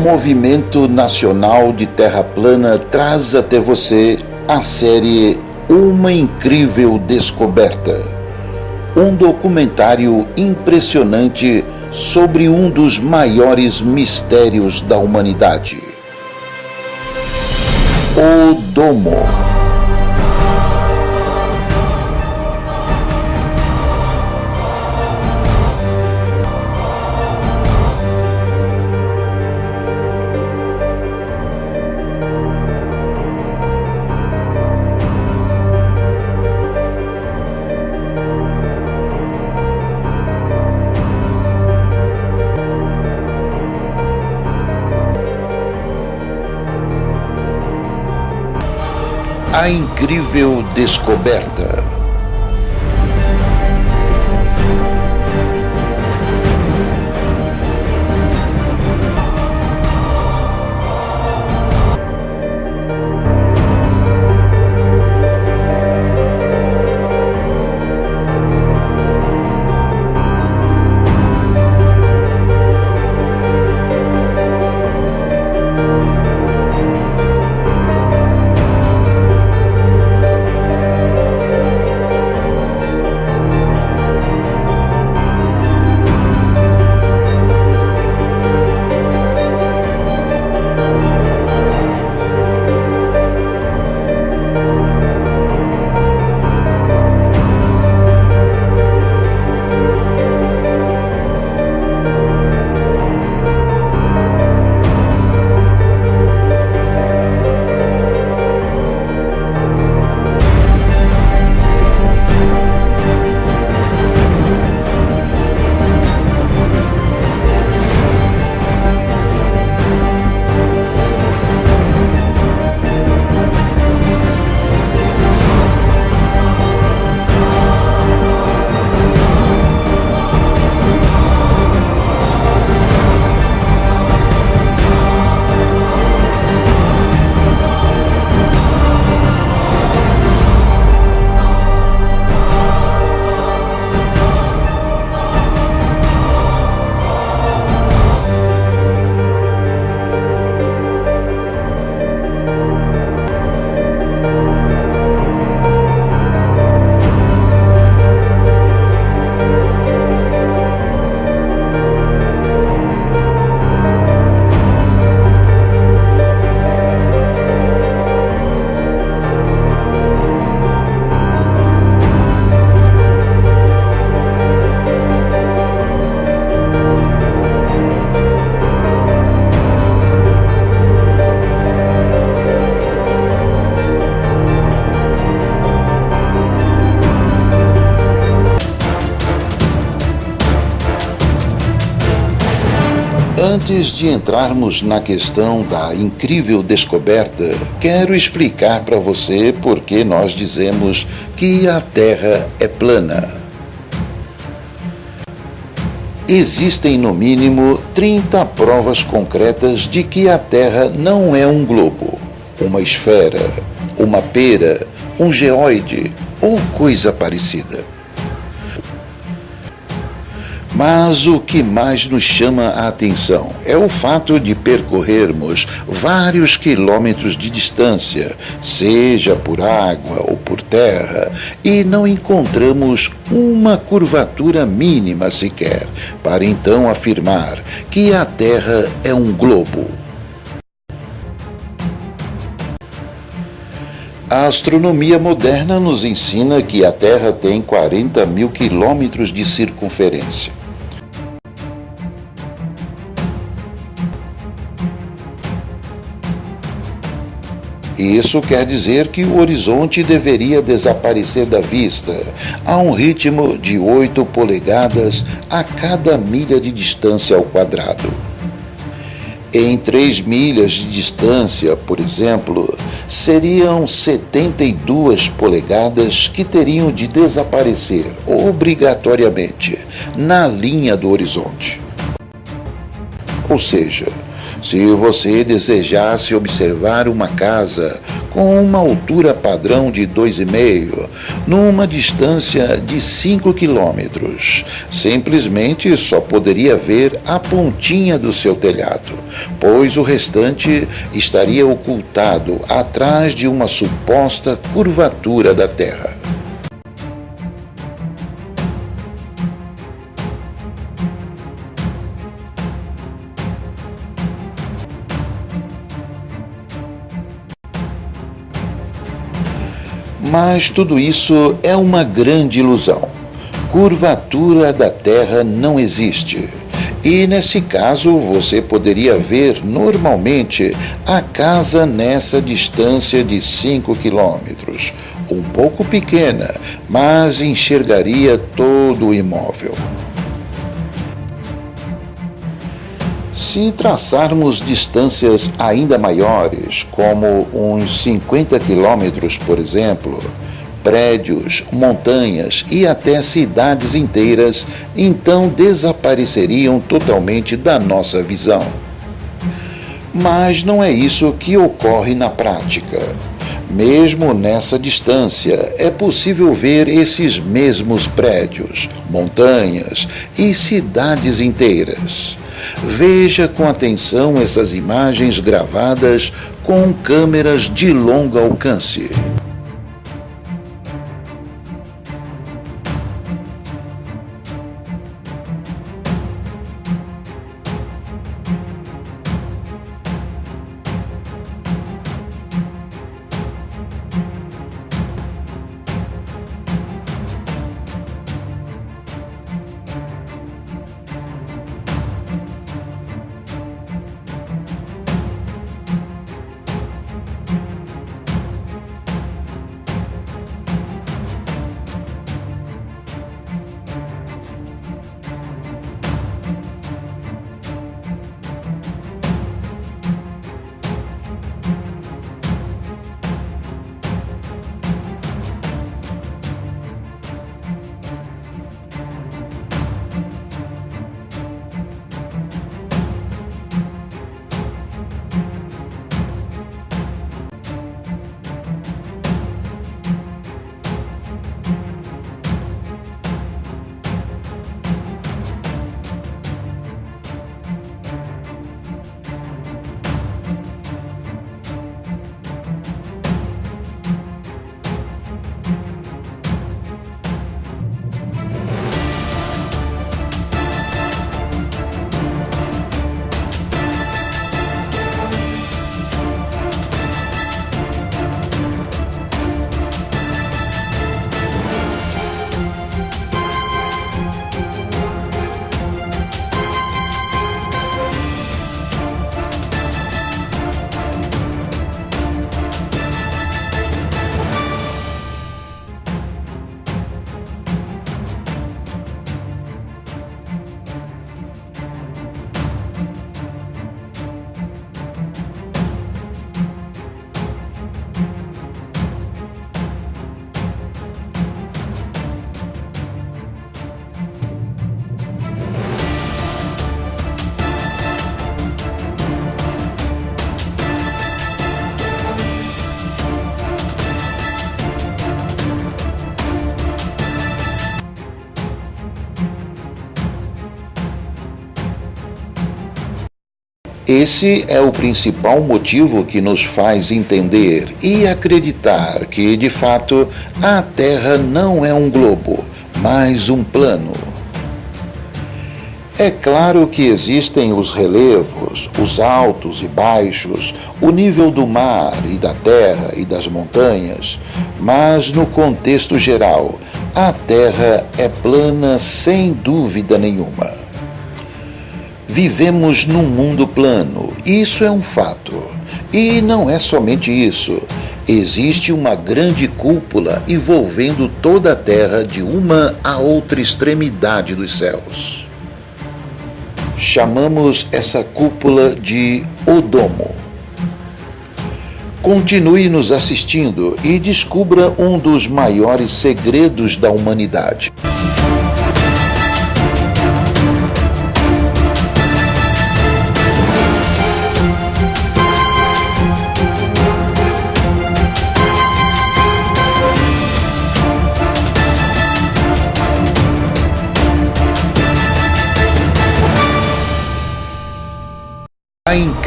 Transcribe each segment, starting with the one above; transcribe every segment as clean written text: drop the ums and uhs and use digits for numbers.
Movimento Nacional de Terra Plana traz até você a série Uma Incrível Descoberta, um documentário impressionante sobre um dos maiores mistérios da humanidade: o Domo. A Incrível Descoberta. Antes de entrarmos na questão da incrível descoberta, quero explicar para você por que nós dizemos que a Terra é plana. Existem no mínimo 30 provas concretas de que a Terra não é um globo, uma esfera, uma pera, um geoide ou coisa parecida. Mas o que mais nos chama a atenção é o fato de percorrermos vários quilômetros de distância, seja por água ou por terra, e não encontramos uma curvatura mínima sequer, para então afirmar que a Terra é um globo. A astronomia moderna nos ensina que a Terra tem 40 mil quilômetros de circunferência. Isso quer dizer que o horizonte deveria desaparecer da vista a um ritmo de 8 polegadas a cada milha de distância ao quadrado. Em 3 milhas de distância, por exemplo, seriam 72 polegadas que teriam de desaparecer obrigatoriamente na linha do horizonte. Ou seja, se você desejasse observar uma casa com uma altura padrão de 2,5, numa distância de 5 quilômetros. Simplesmente só poderia ver a pontinha do seu telhado, pois o restante estaria ocultado atrás de uma suposta curvatura da Terra. Mas tudo isso é uma grande ilusão. Curvatura da Terra não existe. E nesse caso você poderia ver normalmente a casa nessa distância de 5 quilômetros. Um pouco pequena, mas enxergaria todo o imóvel. Se traçarmos distâncias ainda maiores, como uns 50 quilômetros, por exemplo, prédios, montanhas e até cidades inteiras, então desapareceriam totalmente da nossa visão. Mas não é isso que ocorre na prática. Mesmo nessa distância, é possível ver esses mesmos prédios, montanhas e cidades inteiras. Veja com atenção essas imagens gravadas com câmeras de longo alcance. Esse é o principal motivo que nos faz entender e acreditar que, de fato, a Terra não é um globo, mas um plano. É claro que existem os relevos, os altos e baixos, o nível do mar e da terra e das montanhas, mas no contexto geral, a Terra é plana sem dúvida nenhuma. Vivemos num mundo plano, isso é um fato. E não é somente isso. Existe uma grande cúpula envolvendo toda a Terra de uma a outra extremidade dos céus. Chamamos essa cúpula de O Domo. Continue nos assistindo e descubra um dos maiores segredos da humanidade.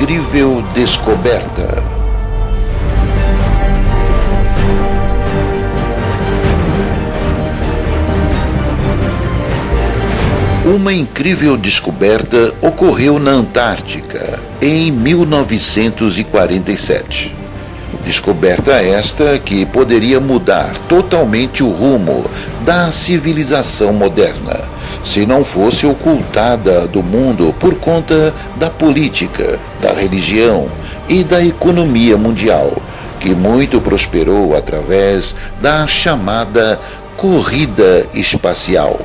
incrível descoberta. Uma incrível descoberta ocorreu na Antártica em 1947. Descoberta esta que poderia mudar totalmente o rumo da civilização moderna, se não fosse ocultada do mundo por conta da política, da religião e da economia mundial, que muito prosperou através da chamada corrida espacial.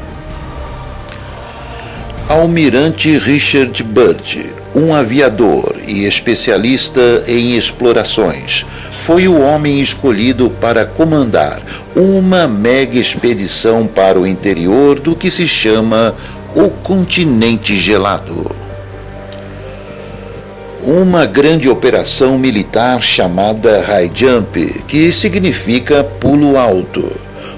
Almirante Richard Byrd, um aviador e especialista em explorações, foi o homem escolhido para comandar uma mega expedição para o interior do que se chama o continente gelado. Uma grande operação militar chamada High Jump, que significa pulo alto,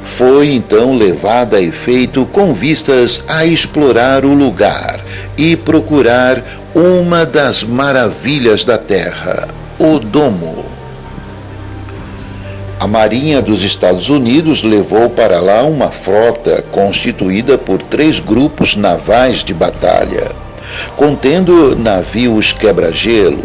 foi então levada a efeito com vistas a explorar o lugar e procurar uma das maravilhas da Terra, o Domo. A Marinha dos Estados Unidos levou para lá uma frota constituída por 3 grupos navais de batalha, contendo navios quebra-gelo,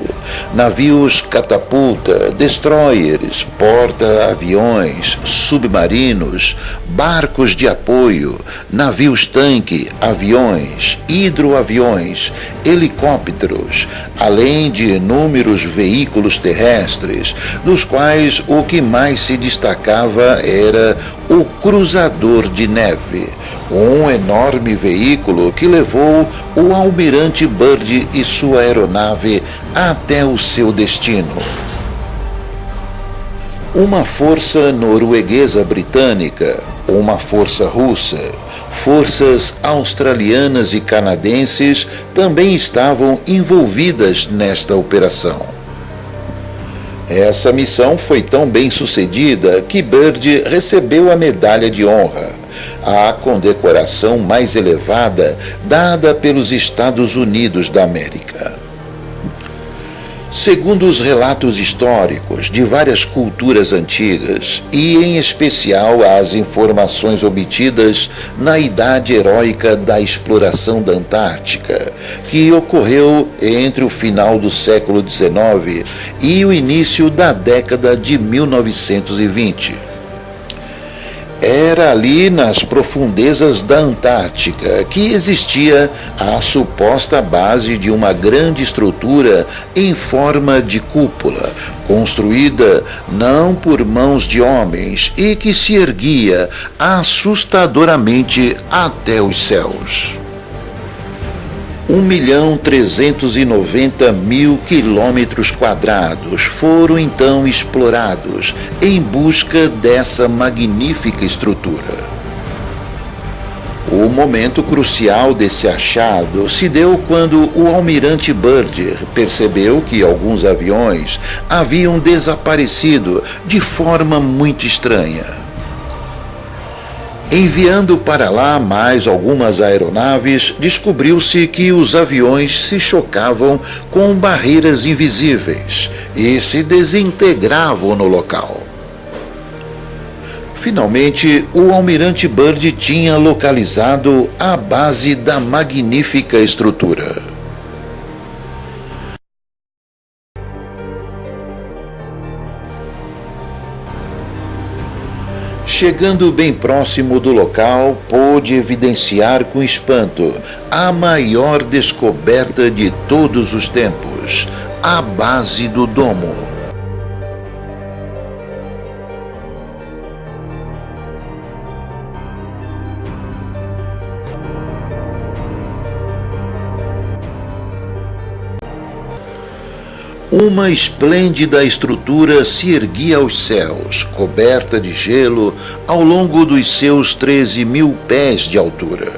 navios catapulta, destroyers, porta-aviões, submarinos, barcos de apoio, navios-tanque, aviões, hidroaviões, helicópteros, além de inúmeros veículos terrestres, dos quais o que mais se destacava era o cruzador de neve, um enorme veículo que levou o Almirante Byrd e sua aeronave até o seu destino. Uma força norueguesa-britânica, uma força russa, forças australianas e canadenses também estavam envolvidas nesta operação. Essa missão foi tão bem sucedida que Byrd recebeu a Medalha de Honra, a condecoração mais elevada dada pelos Estados Unidos da América. Segundo os relatos históricos de várias culturas antigas, e em especial as informações obtidas na Idade Heróica da exploração da Antártica, que ocorreu entre o final do século XIX e o início da década de 1920. Era ali nas profundezas da Antártica que existia a suposta base de uma grande estrutura em forma de cúpula, construída não por mãos de homens e que se erguia assustadoramente até os céus. 1.390.000 quilômetros quadrados foram então explorados em busca dessa magnífica estrutura. O momento crucial desse achado se deu quando o almirante Byrd percebeu que alguns aviões haviam desaparecido de forma muito estranha. Enviando para lá mais algumas aeronaves, descobriu-se que os aviões se chocavam com barreiras invisíveis e se desintegravam no local. Finalmente, o almirante Byrd tinha localizado a base da magnífica estrutura. Chegando bem próximo do local, pôde evidenciar com espanto a maior descoberta de todos os tempos, a base do domo. Uma esplêndida estrutura se erguia aos céus, coberta de gelo, ao longo dos seus 13.000 pés de altura.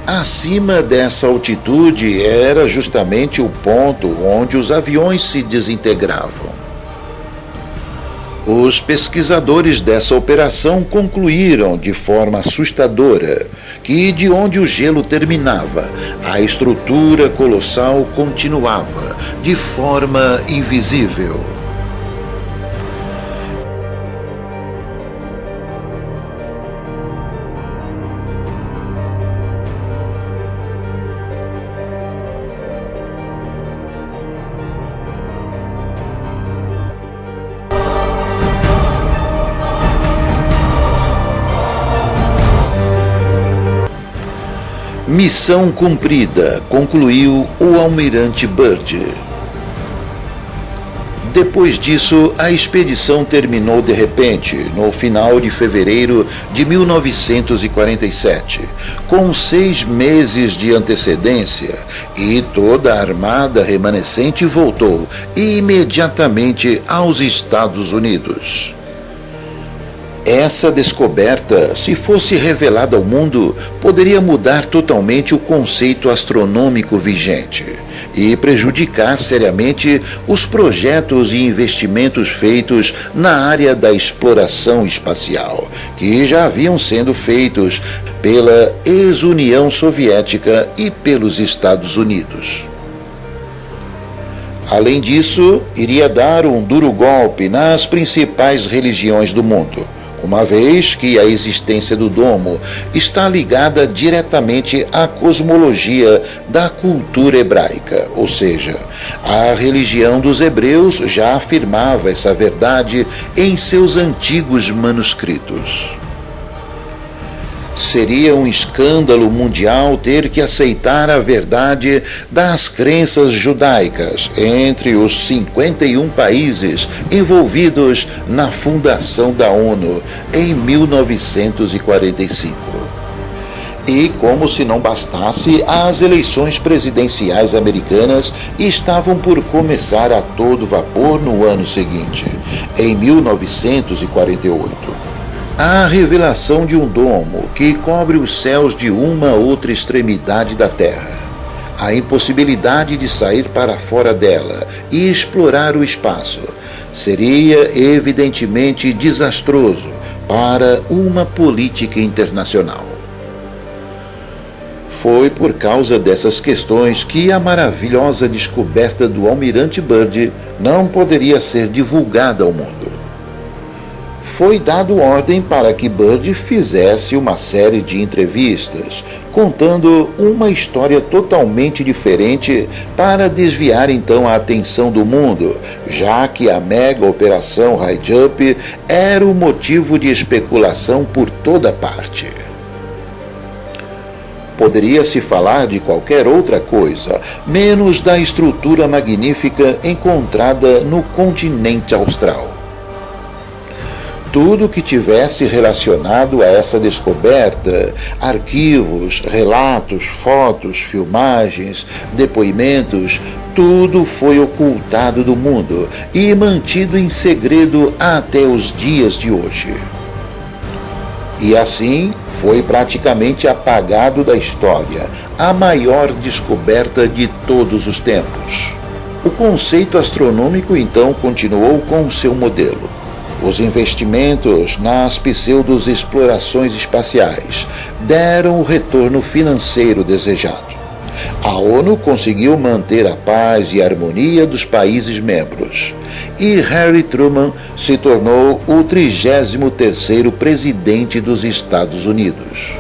Acima dessa altitude era justamente o ponto onde os aviões se desintegravam. Os pesquisadores dessa operação concluíram de forma assustadora que, de onde o gelo terminava, a estrutura colossal continuava de forma invisível. Missão cumprida, concluiu o almirante Byrd. Depois disso, a expedição terminou de repente, no final de fevereiro de 1947, com 6 meses de antecedência, e toda a armada remanescente voltou imediatamente aos Estados Unidos. Essa descoberta, se fosse revelada ao mundo, poderia mudar totalmente o conceito astronômico vigente e prejudicar seriamente os projetos e investimentos feitos na área da exploração espacial, que já haviam sendo feitos pela ex-União Soviética e pelos Estados Unidos. Além disso, iria dar um duro golpe nas principais religiões do mundo, uma vez que a existência do domo está ligada diretamente à cosmologia da cultura hebraica, ou seja, a religião dos hebreus já afirmava essa verdade em seus antigos manuscritos. Seria um escândalo mundial ter que aceitar a verdade das crenças judaicas entre os 51 países envolvidos na fundação da ONU em 1945. E, como se não bastasse, as eleições presidenciais americanas estavam por começar a todo vapor no ano seguinte, em 1948. A revelação de um domo que cobre os céus de uma outra extremidade da Terra, a impossibilidade de sair para fora dela e explorar o espaço, seria evidentemente desastroso para uma política internacional. Foi por causa dessas questões que a maravilhosa descoberta do almirante Byrd não poderia ser divulgada ao mundo. Foi dado ordem para que Byrd fizesse uma série de entrevistas, contando uma história totalmente diferente para desviar então a atenção do mundo, já que a mega operação High Jump era o motivo de especulação por toda parte. Poderia-se falar de qualquer outra coisa, menos da estrutura magnífica encontrada no continente austral. Tudo que tivesse relacionado a essa descoberta, arquivos, relatos, fotos, filmagens, depoimentos, tudo foi ocultado do mundo e mantido em segredo até os dias de hoje. E assim foi praticamente apagado da história, a maior descoberta de todos os tempos. O conceito astronômico então continuou com seu modelo. Os investimentos nas pseudo-explorações espaciais deram o retorno financeiro desejado. A ONU conseguiu manter a paz e a harmonia dos países membros. E Harry Truman se tornou o 33º presidente dos Estados Unidos.